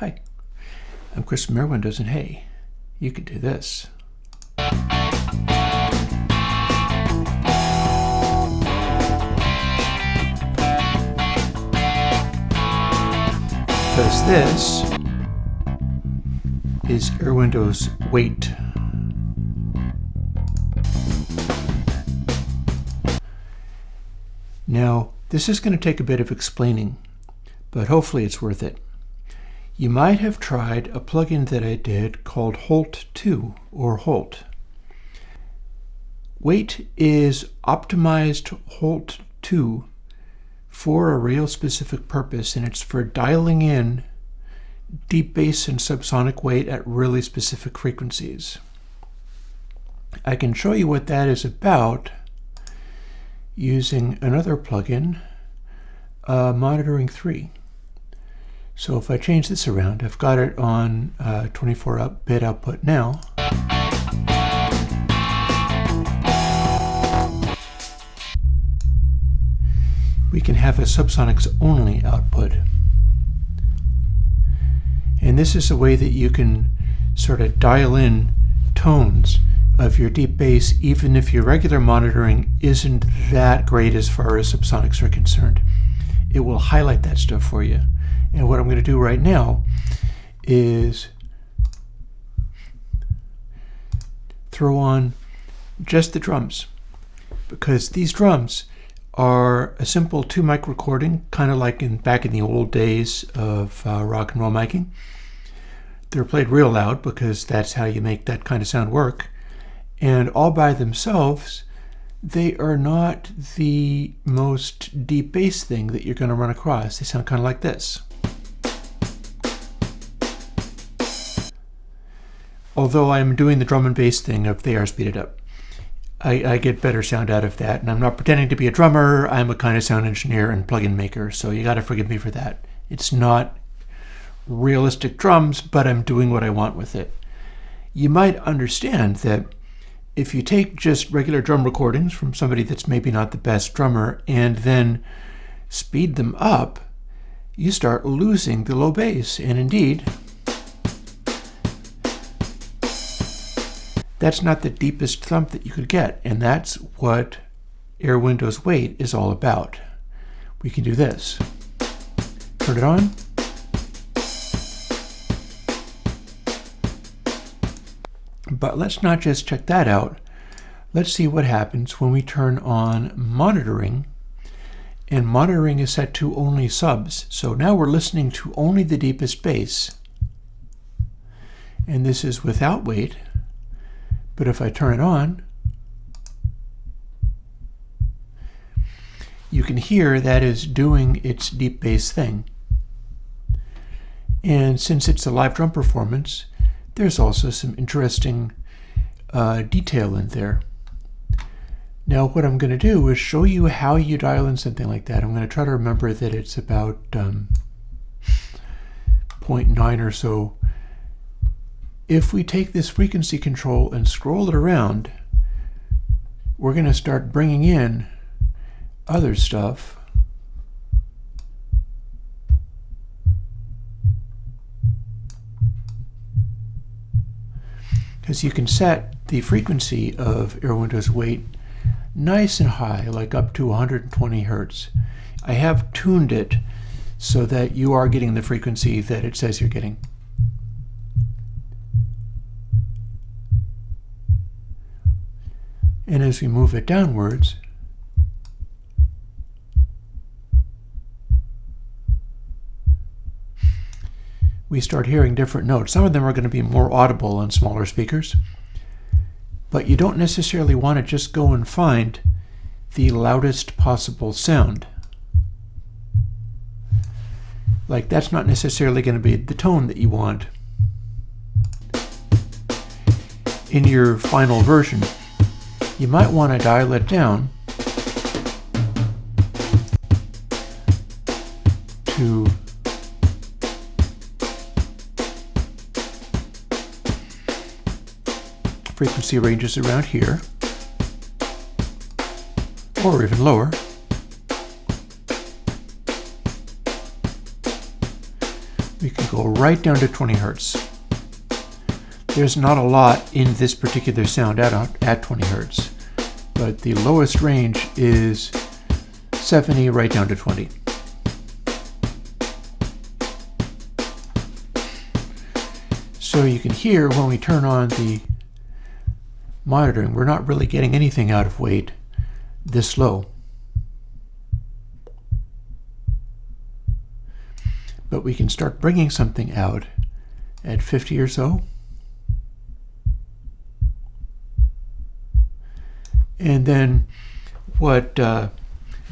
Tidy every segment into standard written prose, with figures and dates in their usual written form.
Hi, I'm Chris from Airwindows, and hey, you could do this. Because this is Airwindows weight. Now, this is going to take a bit of explaining, but hopefully it's worth it. You might have tried a plugin that I did called Holt2 or Holt. Weight is optimized Holt2 for a real specific purpose, and it's for dialing in deep bass and subsonic weight at really specific frequencies. I can show you what that is about using another plugin, Monitoring 3. So if I change this around, I've got it on 24-bit output now. We can have a subsonics only output. And this is a way that you can sort of dial in tones of your deep bass even if your regular monitoring isn't that great as far as subsonics are concerned. It will highlight that stuff for you. And what I'm going to do right now is throw on just the drums, because these drums are a simple 2-mic recording, kind of like back in the old days of rock and roll miking. They're played real loud because that's how you make that kind of sound work. And all by themselves, they are not the most deep bass thing that you're going to run across. They sound kind of like this. Although I'm doing the drum and bass thing of they are speeded up. I get better sound out of that, and I'm not pretending to be a drummer. I'm a kind of sound engineer and plugin maker, so you got to forgive me for that. It's not realistic drums, but I'm doing what I want with it. You might understand that if you take just regular drum recordings from somebody that's maybe not the best drummer and then speed them up, you start losing the low bass. And indeed, that's not the deepest thump that you could get, and that's what Airwindows weight is all about. We can do this. Turn it on. But let's not just check that out. Let's see what happens when we turn on monitoring. And monitoring is set to only subs. So now we're listening to only the deepest bass. And this is without weight. But if I turn it on, you can hear that is doing its deep bass thing. And since it's a live drum performance, there's also some interesting detail in there. Now what I'm going to do is show you how you dial in something like that. I'm going to try to remember that it's about 0.9 or so. If we take this frequency control and scroll it around, we're going to start bringing in other stuff. Because you can set the frequency of Airwindows weight nice and high, like up to 120 Hertz. I have tuned it so that you are getting the frequency that it says you're getting. And as we move it downwards, we start hearing different notes. Some of them are going to be more audible on smaller speakers, but you don't necessarily want to just go and find the loudest possible sound. Like, that's not necessarily going to be the tone that you want in your final version. You might want to dial it down to frequency ranges around here, or even lower. We can go right down to 20 hertz. There's not a lot in this particular sound at 20 hertz, but the lowest range is 70 right down to 20. So you can hear when we turn on the monitoring, we're not really getting anything out of weight this low. But we can start bringing something out at 50 or so. And then what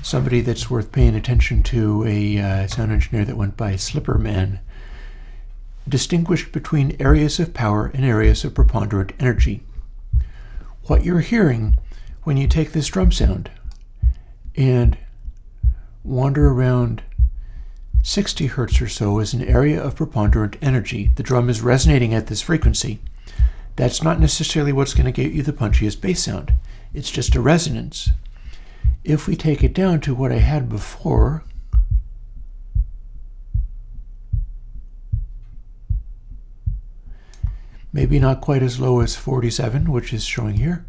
somebody that's worth paying attention to, a sound engineer that went by Slipperman, distinguished between areas of power and areas of preponderant energy. What you're hearing when you take this drum sound and wander around 60 hertz or so is an area of preponderant energy. The drum is resonating at this frequency. That's not necessarily what's going to get you the punchiest bass sound. It's just a resonance. If we take it down to what I had before, maybe not quite as low as 47, which is showing here.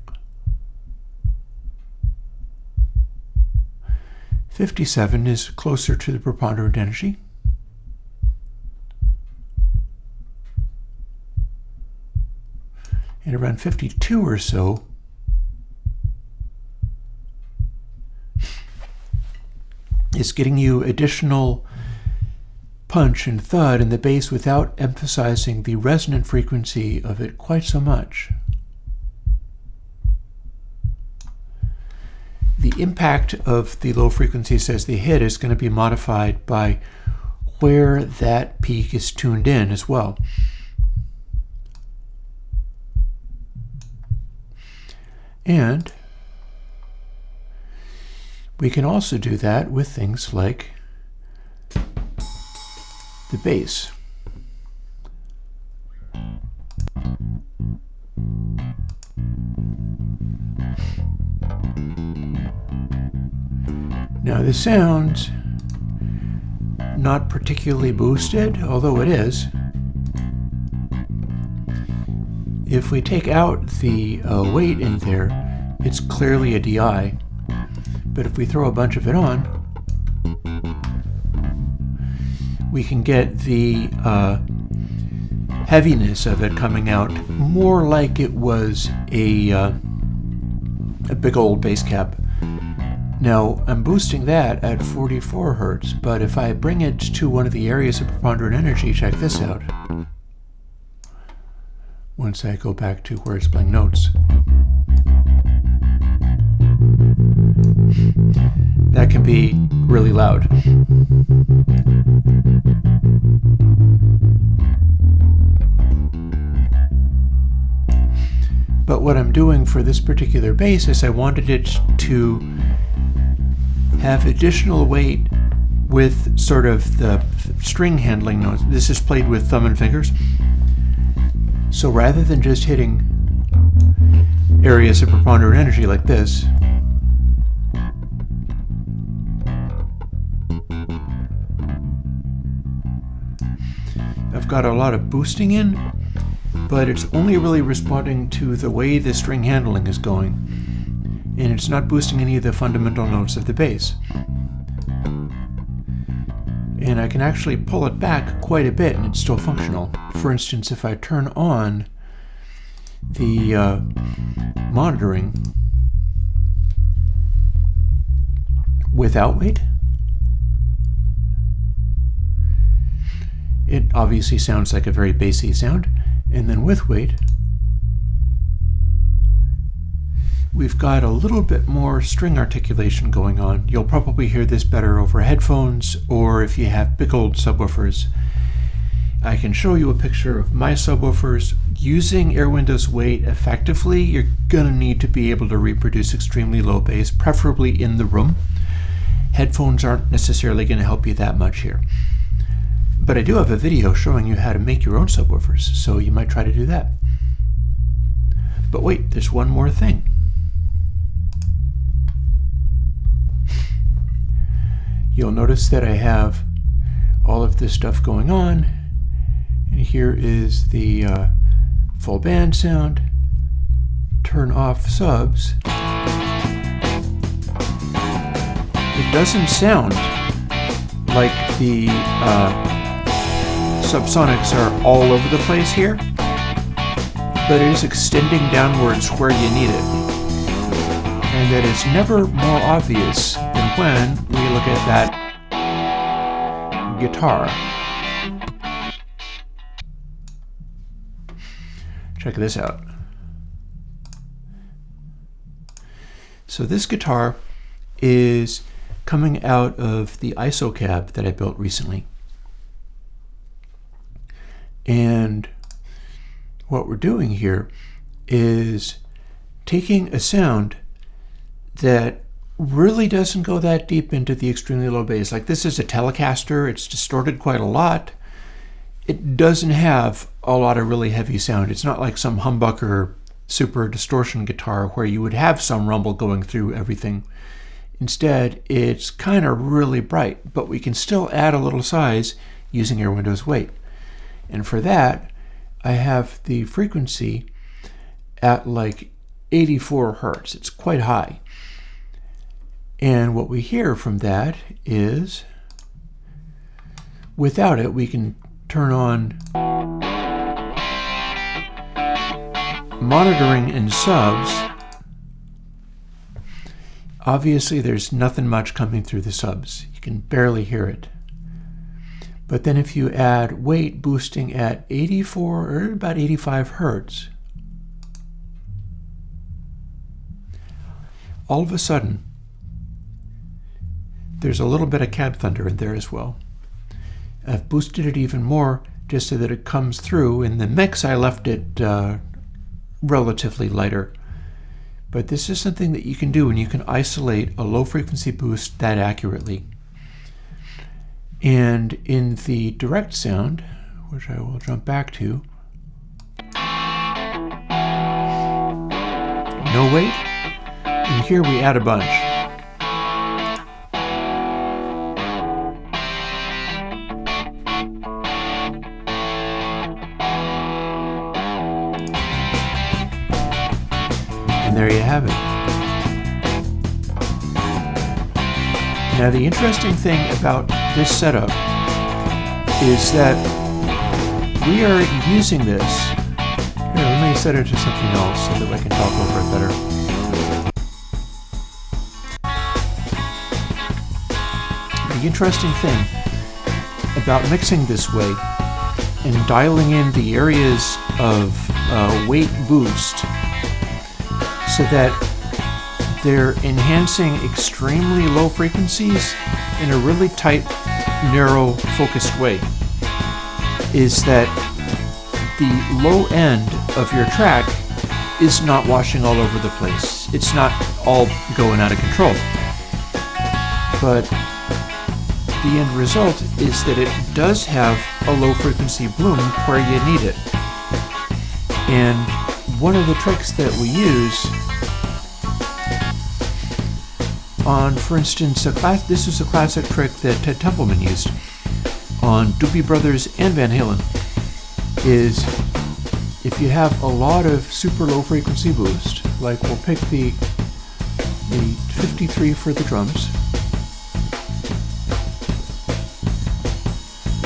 57 is closer to the preponderant energy. And around 52 or so is getting you additional punch and thud in the bass without emphasizing the resonant frequency of it quite so much. The impact of the low frequencies as they hit is going to be modified by where that peak is tuned in as well. And we can also do that with things like the bass. Now the sound's not particularly boosted, although it is. If we take out the weight in there, it's clearly a DI. But if we throw a bunch of it on, we can get the heaviness of it coming out more like it was a big old bass cap. Now, I'm boosting that at 44 hertz, but if I bring it to one of the areas of preponderant energy, check this out. Once I go back to where it's playing notes. That can be really loud. But what I'm doing for this particular bass is I wanted it to have additional weight with sort of the string handling notes. This is played with thumb and fingers. So rather than just hitting areas of preponderant energy like this, I've got a lot of boosting in, but it's only really responding to the way the string handling is going, and it's not boosting any of the fundamental notes of the bass. And I can actually pull it back quite a bit and it's still functional. For instance, if I turn on the monitoring without weight, it obviously sounds like a very bassy sound. And then with weight, we've got a little bit more string articulation going on. You'll probably hear this better over headphones, or if you have big old subwoofers. I can show you a picture of my subwoofers. Using Airwindows weight effectively, you're gonna need to be able to reproduce extremely low bass, preferably in the room. Headphones aren't necessarily gonna help you that much here. But I do have a video showing you how to make your own subwoofers, so you might try to do that. But wait, there's one more thing. You'll notice that I have all of this stuff going on, here is the full band sound. Turn off subs. It doesn't sound like the subsonics are all over the place here, but it is extending downwards where you need it. And that is never more obvious than when we look at that guitar. Check this out. So this guitar is coming out of the ISO cab that I built recently. And what we're doing here is taking a sound that really doesn't go that deep into the extremely low bass. Like, this is a Telecaster, it's distorted quite a lot. It doesn't have a lot of really heavy sound. It's not like some humbucker super distortion guitar where you would have some rumble going through everything. Instead, it's kind of really bright, but we can still add a little size using Airwindows weight. And for that, I have the frequency at like 84 Hertz. It's quite high. And what we hear from that is, without it, we can turn on monitoring and subs. Obviously, there's nothing much coming through the subs. You can barely hear it. But then if you add weight boosting at 84 or about 85 Hertz, all of a sudden, there's a little bit of cab thunder in there as well. I've boosted it even more just so that it comes through. In the mix, I left it relatively lighter. But this is something that you can do, and you can isolate a low frequency boost that accurately. And in the direct sound, which I will jump back to, no weight, and here we add a bunch. And there you have it. Now, the interesting thing about this setup is that we are using this. Here, let me set it to something else so that I can talk over it better. The interesting thing about mixing this way and dialing in the areas of weight boost so that they're enhancing extremely low frequencies in a really tight, narrow, focused way, is that the low end of your track is not washing all over the place. It's not all going out of control. But the end result is that it does have a low frequency bloom where you need it. And one of the tricks that we use on, for instance, this is a classic trick that Ted Templeman used on Doobie Brothers and Van Halen, is if you have a lot of super low frequency boost, like we'll pick the 53 for the drums,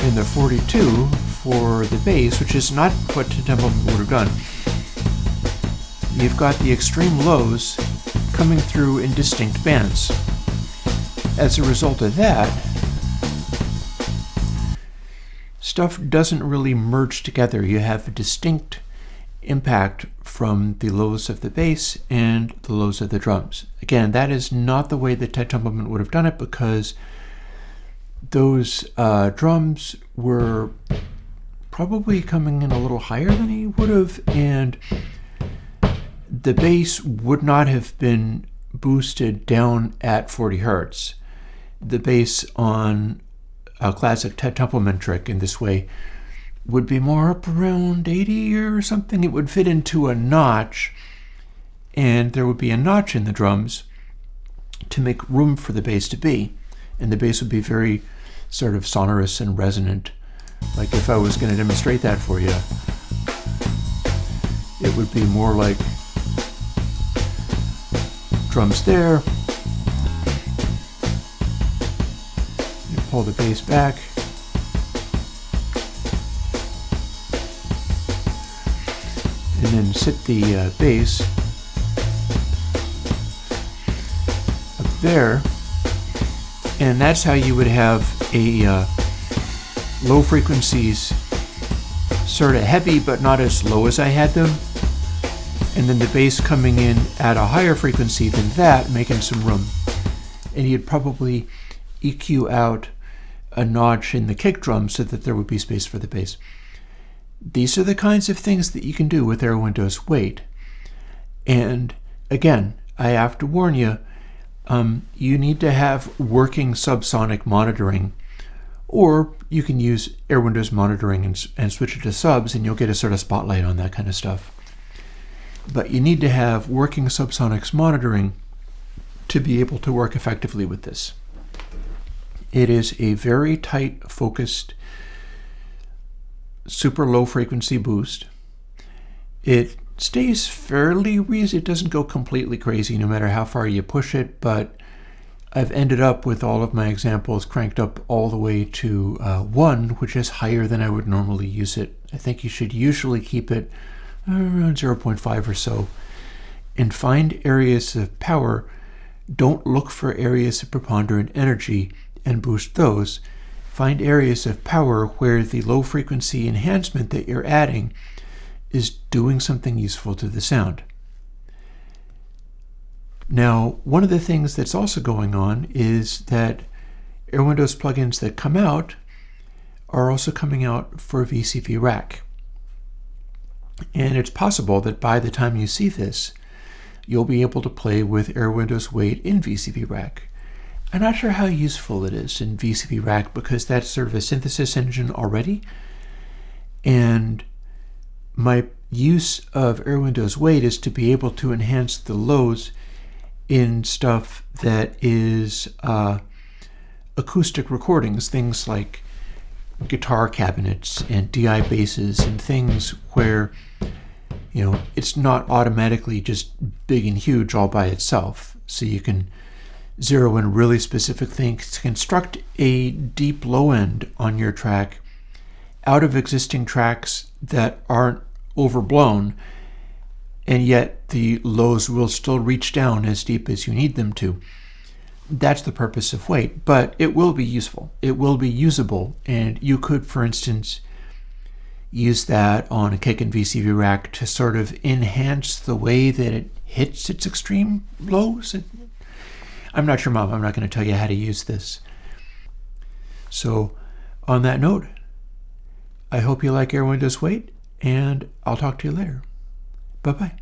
and the 42 for the bass, which is not what Ted Templeman would have done. You've got the extreme lows coming through in distinct bands. As a result of that, stuff doesn't really merge together. You have a distinct impact from the lows of the bass and the lows of the drums. Again, that is not the way that Ted Templeman would have done it, because those drums were probably coming in a little higher than he would have, and the bass would not have been boosted down at 40 Hertz. The bass on a classic Ted Templeman trick in this way would be more up around 80 or something. It would fit into a notch, and there would be a notch in the drums to make room for the bass to be. And the bass would be very sort of sonorous and resonant Like if I was going to demonstrate that for you, it would be more like drums there. You pull the bass back. And then sit the bass up there. And that's how you would have a low frequencies sort of heavy, but not as low as I had them. And then the bass coming in at a higher frequency than that, making some room. And you'd probably EQ out a notch in the kick drum so that there would be space for the bass. These are the kinds of things that you can do with Airwindows Weight. And again, I have to warn you, you need to have working subsonic monitoring, or you can use Airwindows monitoring and switch it to subs, and you'll get a sort of spotlight on that kind of stuff. But you need to have working subsonics monitoring to be able to work effectively with this. It is a very tight, focused, super low frequency boost. It stays fairly reasonable. It doesn't go completely crazy no matter how far you push it, but I've ended up with all of my examples cranked up all the way to 1, which is higher than I would normally use it. I think you should usually keep it around 0.5 or so, and find areas of power. Don't look for areas of preponderant energy and boost those. Find areas of power where the low frequency enhancement that you're adding is doing something useful to the sound. Now, one of the things that's also going on is that Airwindows plugins that come out are also coming out for VCV Rack. And it's possible that by the time you see this, you'll be able to play with Airwindows Weight in VCV Rack. I'm not sure how useful it is in VCV Rack because that's sort of a synthesis engine already. And my use of Airwindows Weight is to be able to enhance the lows in stuff that is acoustic recordings, things like guitar cabinets and DI basses and things where, you know, it's not automatically just big and huge all by itself. So you can zero in really specific things, construct a deep low end on your track out of existing tracks that aren't overblown, and yet the lows will still reach down as deep as you need them to. That's the purpose of Weight, but it will be useful. It will be usable, and you could, for instance, use that on a kick and VCV Rack to sort of enhance the way that it hits its extreme lows. I'm not your mom. I'm not going to tell you how to use this. So on that note, I hope you like Airwindows Weight, and I'll talk to you later. Bye-bye.